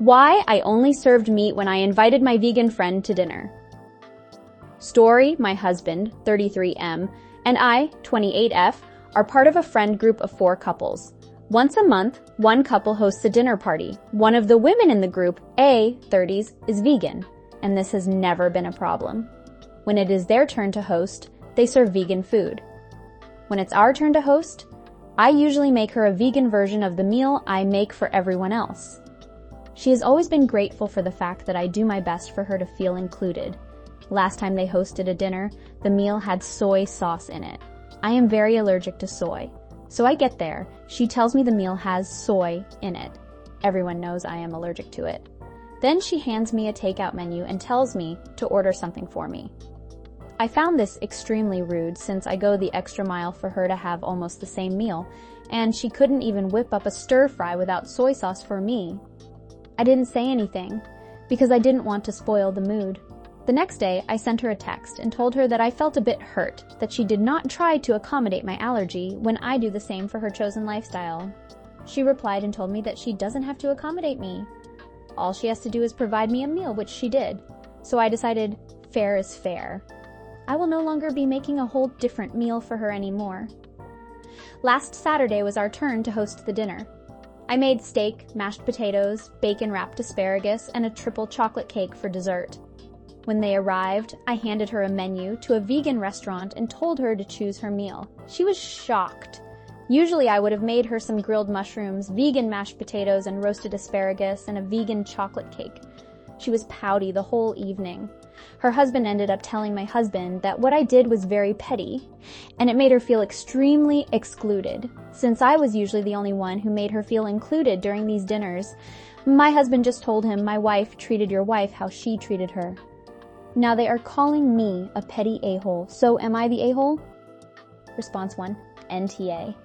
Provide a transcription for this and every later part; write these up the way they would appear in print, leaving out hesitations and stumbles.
Why I only served meat when I invited my vegan friend to dinner. Story, my husband, 33M, and I, 28F, are part of a friend group of 4 couples. Once a month, one couple hosts a dinner party. One of the women in the group, A, 30s, is vegan, and this has never been a problem. When it is their turn to host, they serve vegan food. When it's our turn to host, I usually make her a vegan version of the meal I make for everyone else. She has always been grateful for the fact that I do my best for her to feel included. Last time they hosted a dinner, the meal had soy sauce in it. I am very allergic to soy. So I get there, she tells me the meal has soy in it. Everyone knows I am allergic to it. Then she hands me a takeout menu and tells me to order something for me. I found this extremely rude since I go the extra mile for her to have almost the same meal, and she couldn't even whip up a stir fry without soy sauce for me. I didn't say anything because I didn't want to spoil the mood. The next day, I sent her a text and told her that I felt a bit hurt that she did not try to accommodate my allergy when I do the same for her chosen lifestyle. She replied and told me that she doesn't have to accommodate me. All she has to do is provide me a meal, which she did. So I decided fair is fair. I will no longer be making a whole different meal for her anymore. Last Saturday was our turn to host the dinner. I made steak, mashed potatoes, bacon-wrapped asparagus, and a triple chocolate cake for dessert. When they arrived, I handed her a menu to a vegan restaurant and told her to choose her meal. She was shocked. Usually I would have made her some grilled mushrooms, vegan mashed potatoes and roasted asparagus, and a vegan chocolate cake. She was pouty the whole evening. Her husband ended up telling my husband that what I did was very petty, and it made her feel extremely excluded. Since I was usually the only one who made her feel included during these dinners, my husband just told him my wife treated your wife how she treated her. Now they are calling me a petty a-hole, so am I the a-hole? Response 1, NTA.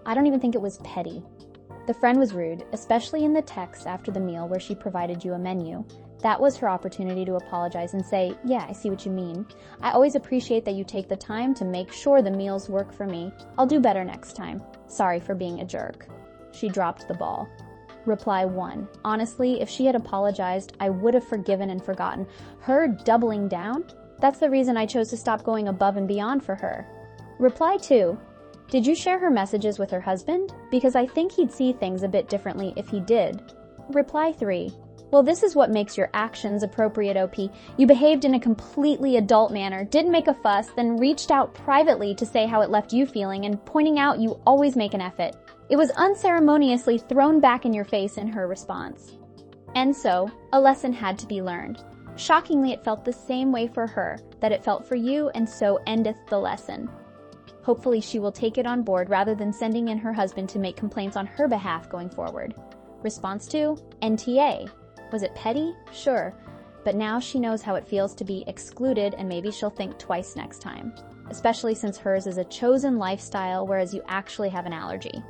I don't even think it was petty. The friend was rude, especially in the text after the meal where she provided you a menu. That was her opportunity to apologize and say, yeah, I see what you mean. I always appreciate that you take the time to make sure the meals work for me. I'll do better next time. Sorry for being a jerk. She dropped the ball. Reply 1. Honestly, if she had apologized, I would have forgiven and forgotten. Her doubling down? That's the reason I chose to stop going above and beyond for her. Reply 2. Did you share her messages with her husband? Because I think he'd see things a bit differently if he did. Reply 3. Well, this is what makes your actions appropriate, OP. You behaved in a completely adult manner, didn't make a fuss, then reached out privately to say how it left you feeling and pointing out you always make an effort. It was unceremoniously thrown back in your face in her response. And so, a lesson had to be learned. Shockingly, it felt the same way for her that it felt for you, and so endeth the lesson. Hopefully she will take it on board rather than sending in her husband to make complaints on her behalf going forward. Response 2, NTA. Was it petty? Sure. But now she knows how it feels to be excluded, and maybe she'll think twice next time. Especially since hers is a chosen lifestyle, whereas you actually have an allergy.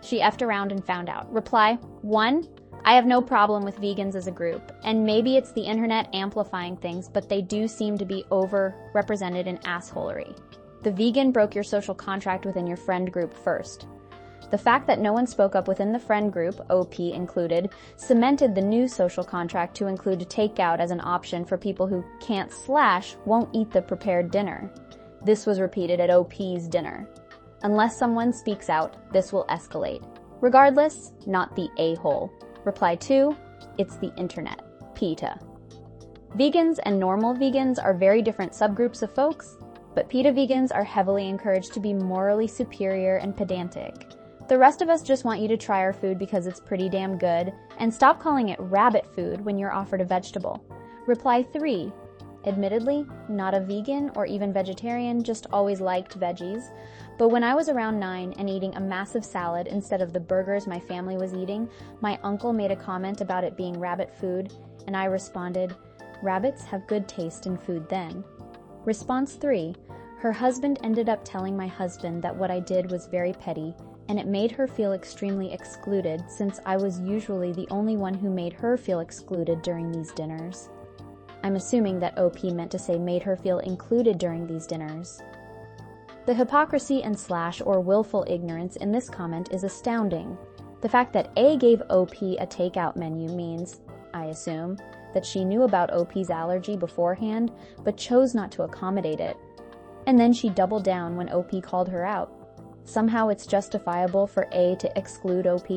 She effed around and found out. Reply 1. I have no problem with vegans as a group, and maybe it's the internet amplifying things, but they do seem to be overrepresented in assholery. The vegan broke your social contract within your friend group first. The fact that no one spoke up within the friend group, OP included, cemented the new social contract to include takeout as an option for people who can't/won't eat the prepared dinner. This was repeated at OP's dinner. Unless someone speaks out, this will escalate. Regardless, not the a-hole. Reply 2, it's the internet. PETA. Vegans and normal vegans are very different subgroups of folks, but PETA vegans are heavily encouraged to be morally superior and pedantic. The rest of us just want you to try our food because it's pretty damn good, and stop calling it rabbit food when you're offered a vegetable. Reply 3. Admittedly, not a vegan or even vegetarian, just always liked veggies. But when I was around 9 and eating a massive salad instead of the burgers my family was eating, my uncle made a comment about it being rabbit food, and I responded, rabbits have good taste in food then. Response 3. Her husband ended up telling my husband that what I did was very petty, and it made her feel extremely excluded since I was usually the only one who made her feel excluded during these dinners. I'm assuming that OP meant to say made her feel included during these dinners. The hypocrisy and / or willful ignorance in this comment is astounding. The fact that A gave OP a takeout menu means, assume, that she knew about OP's allergy beforehand, but chose not to accommodate it. And then she doubled down when OP called her out. Somehow it's justifiable for A to exclude OP,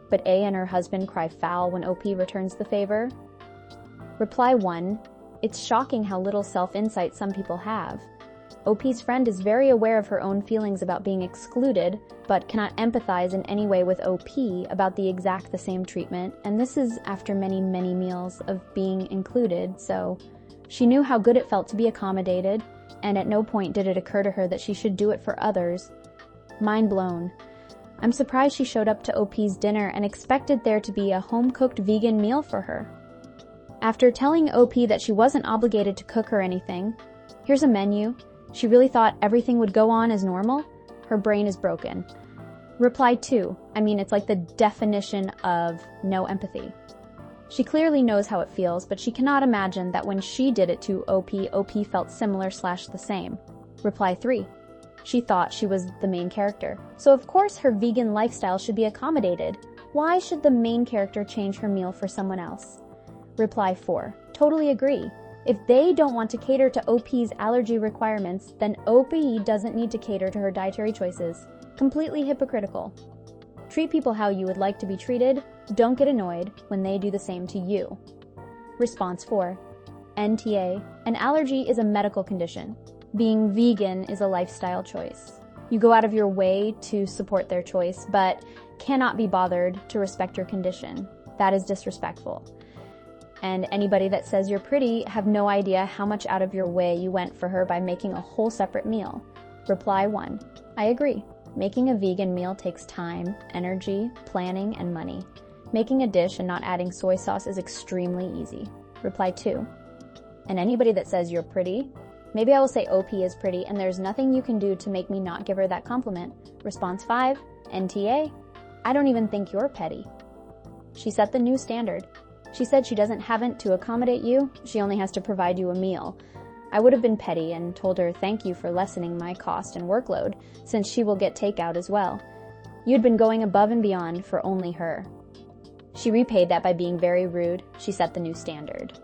but A and her husband cry foul when OP returns the favor? Reply 1. It's shocking how little self-insight some people have. OP's friend is very aware of her own feelings about being excluded, but cannot empathize in any way with OP about the same treatment, and this is after many, many meals of being included, so she knew how good it felt to be accommodated, and at no point did it occur to her that she should do it for others. Mind blown. I'm surprised she showed up to OP's dinner and expected there to be a home-cooked vegan meal for her. After telling OP that she wasn't obligated to cook or anything, here's a menu. She really thought everything would go on as normal? Her brain is broken. Reply 2. It's like the definition of no empathy. She clearly knows how it feels, but she cannot imagine that when she did it to OP felt similar/the same. Reply 3. She thought she was the main character. So of course her vegan lifestyle should be accommodated. Why should the main character change her meal for someone else? Reply 4. Totally agree. If they don't want to cater to OP's allergy requirements, then OP doesn't need to cater to her dietary choices. Completely hypocritical. Treat people how you would like to be treated. Don't get annoyed when they do the same to you. Response 4. NTA. An allergy is a medical condition. Being vegan is a lifestyle choice. You go out of your way to support their choice, but cannot be bothered to respect your condition. That is disrespectful. And anybody that says you're pretty have no idea how much out of your way you went for her by making a whole separate meal. Reply 1. I agree. Making a vegan meal takes time, energy, planning, and money. Making a dish and not adding soy sauce is extremely easy. Reply 2. And anybody that says you're pretty, maybe I will say OP is pretty and there's nothing you can do to make me not give her that compliment. Response 5. NTA. I don't even think you're petty. She set the new standard. She said she doesn't have to accommodate you, she only has to provide you a meal. I would have been petty and told her thank you for lessening my cost and workload, since she will get takeout as well. You'd been going above and beyond for only her. She repaid that by being very rude. She set the new standard.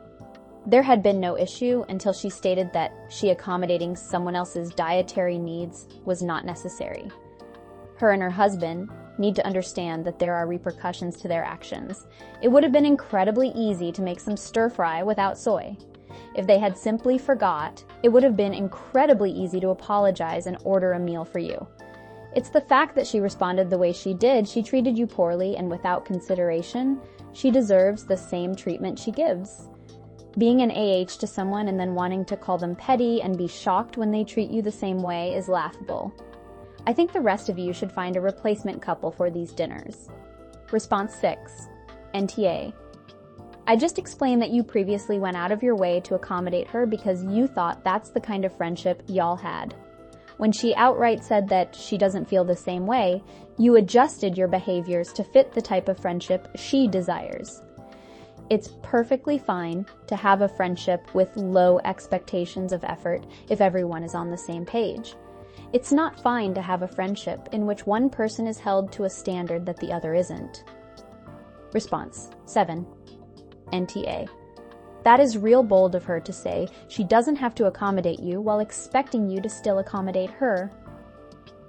There had been no issue until she stated that she accommodating someone else's dietary needs was not necessary. Her and her husband need to understand that there are repercussions to their actions. It would have been incredibly easy to make some stir-fry without soy. If they had simply forgot, it would have been incredibly easy to apologize and order a meal for you. It's the fact that she responded the way she did. She treated you poorly and without consideration. She deserves the same treatment she gives. Being an AH to someone and then wanting to call them petty and be shocked when they treat you the same way is laughable. I think the rest of you should find a replacement couple for these dinners. Response 6. NTA. I just explained that you previously went out of your way to accommodate her because you thought that's the kind of friendship y'all had. When she outright said that she doesn't feel the same way, you adjusted your behaviors to fit the type of friendship she desires. It's perfectly fine to have a friendship with low expectations of effort if everyone is on the same page. It's not fine to have a friendship in which one person is held to a standard that the other isn't. Response 7. NTA. That is real bold of her to say she doesn't have to accommodate you while expecting you to still accommodate her.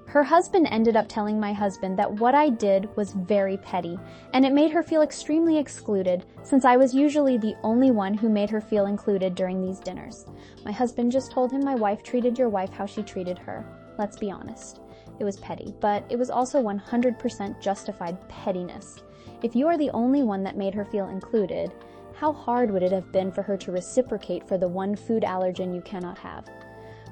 Her husband ended up telling my husband that what I did was very petty, and it made her feel extremely excluded, since I was usually the only one who made her feel included during these dinners. My husband just told him my wife treated your wife how she treated her. Let's be honest. It was petty, but it was also 100% justified pettiness. If you are the only one that made her feel included, how hard would it have been for her to reciprocate for the one food allergen you cannot have?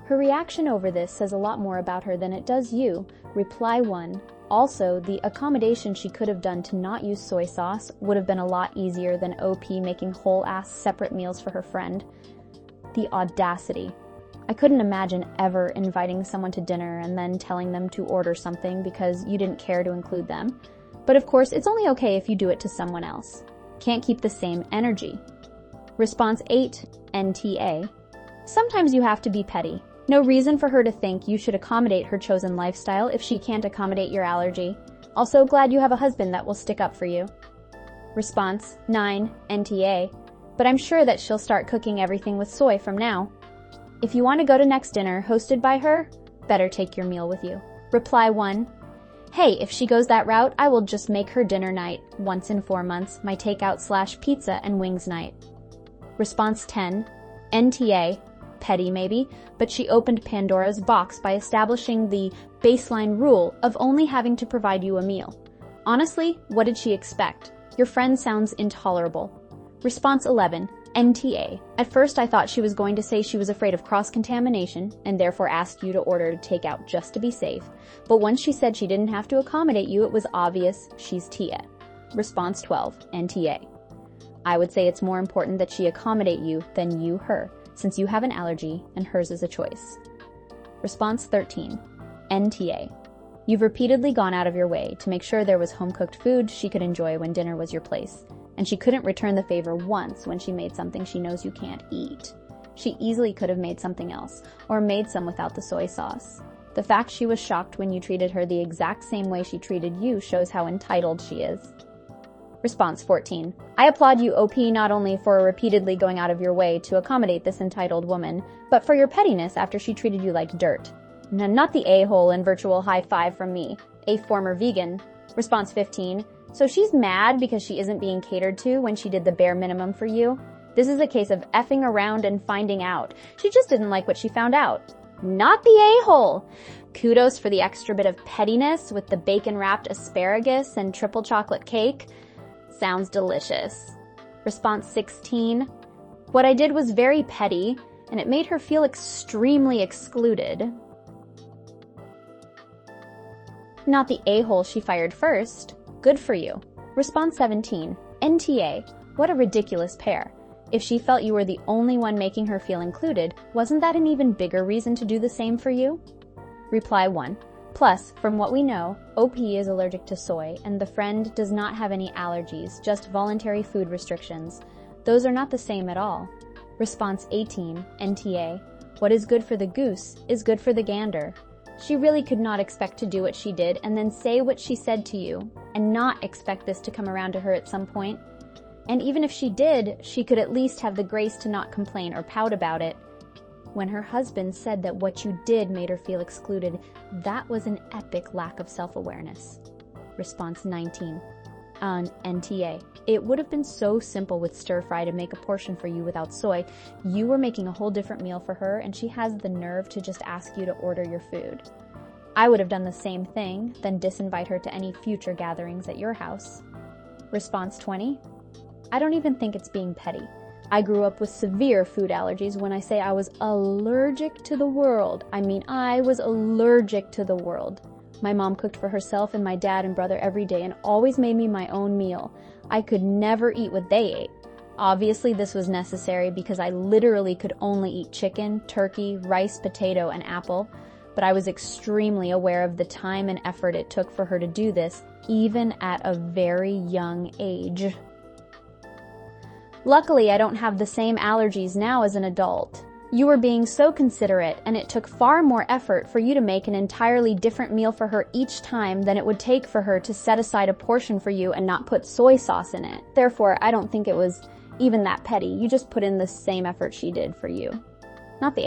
Her reaction over this says a lot more about her than it does you. Reply 1. Also, the accommodation she could have done to not use soy sauce would have been a lot easier than OP making whole-ass separate meals for her friend. The audacity. I couldn't imagine ever inviting someone to dinner and then telling them to order something because you didn't care to include them. But of course, it's only okay if you do it to someone else. Can't keep the same energy. Response 8. NTA. Sometimes you have to be petty. No reason for her to think you should accommodate her chosen lifestyle if she can't accommodate your allergy. Also glad you have a husband that will stick up for you. Response 9, NTA. But I'm sure that she'll start cooking everything with soy from now. If you want to go to next dinner hosted by her, better take your meal with you. Reply 1. Hey, if she goes that route, I will just make her dinner night, once in 4 months, my takeout/pizza and wings night. Response 10, NTA, petty maybe, but she opened Pandora's box by establishing the baseline rule of only having to provide you a meal. Honestly, what did she expect? Your friend sounds intolerable. Response 11, NTA. At first I thought she was going to say she was afraid of cross-contamination and therefore asked you to order takeout just to be safe. But once she said she didn't have to accommodate you, it was obvious she's Tia. Response 12, NTA. I would say it's more important that she accommodate you than you her, since you have an allergy and hers is a choice. Response 13, NTA. You've repeatedly gone out of your way to make sure there was home-cooked food she could enjoy when dinner was your place. And she couldn't return the favor once when she made something she knows you can't eat. She easily could have made something else, or made some without the soy sauce. The fact she was shocked when you treated her the exact same way she treated you shows how entitled she is. Response 14. I applaud you, OP, not only for repeatedly going out of your way to accommodate this entitled woman, but for your pettiness after she treated you like dirt. Not the a-hole and virtual high five from me, a former vegan. Response 15. So she's mad because she isn't being catered to when she did the bare minimum for you? This is a case of effing around and finding out. She just didn't like what she found out. Not the a-hole! Kudos for the extra bit of pettiness with the bacon-wrapped asparagus and triple chocolate cake. Sounds delicious. Response 16. What I did was very petty, and it made her feel extremely excluded. Not the a-hole she fired first. Good for you. Response 17. NTA. What a ridiculous pair. If she felt you were the only one making her feel included, wasn't that an even bigger reason to do the same for you? Reply 1. Plus, from what we know, OP is allergic to soy, and the friend does not have any allergies, just voluntary food restrictions. Those are not the same at all. Response 18. NTA. What is good for the goose is good for the gander. She really could not expect to do what she did and then say what she said to you, and not expect this to come around to her at some point. And even if she did, she could at least have the grace to not complain or pout about it. When her husband said that what you did made her feel excluded, that was an epic lack of self-awareness. Response 19. On NTA. It would have been so simple with stir-fry to make a portion for you without soy. You were making a whole different meal for her, and she has the nerve to just ask you to order your food. I would have done the same thing, then disinvite her to any future gatherings at your house. Response 20. I don't even think it's being petty. I grew up with severe food allergies. When I say I was allergic to the world, I mean I was allergic to the world. My mom cooked for herself and my dad and brother every day and always made me my own meal. I could never eat what they ate. Obviously, this was necessary because I literally could only eat chicken, turkey, rice, potato, and apple. But I was extremely aware of the time and effort it took for her to do this, even at a very young age. Luckily, I don't have the same allergies now as an adult. You were being so considerate, and it took far more effort for you to make an entirely different meal for her each time than it would take for her to set aside a portion for you and not put soy sauce in it. Therefore, I don't think it was even that petty. You just put in the same effort she did for you. Not the a-hole.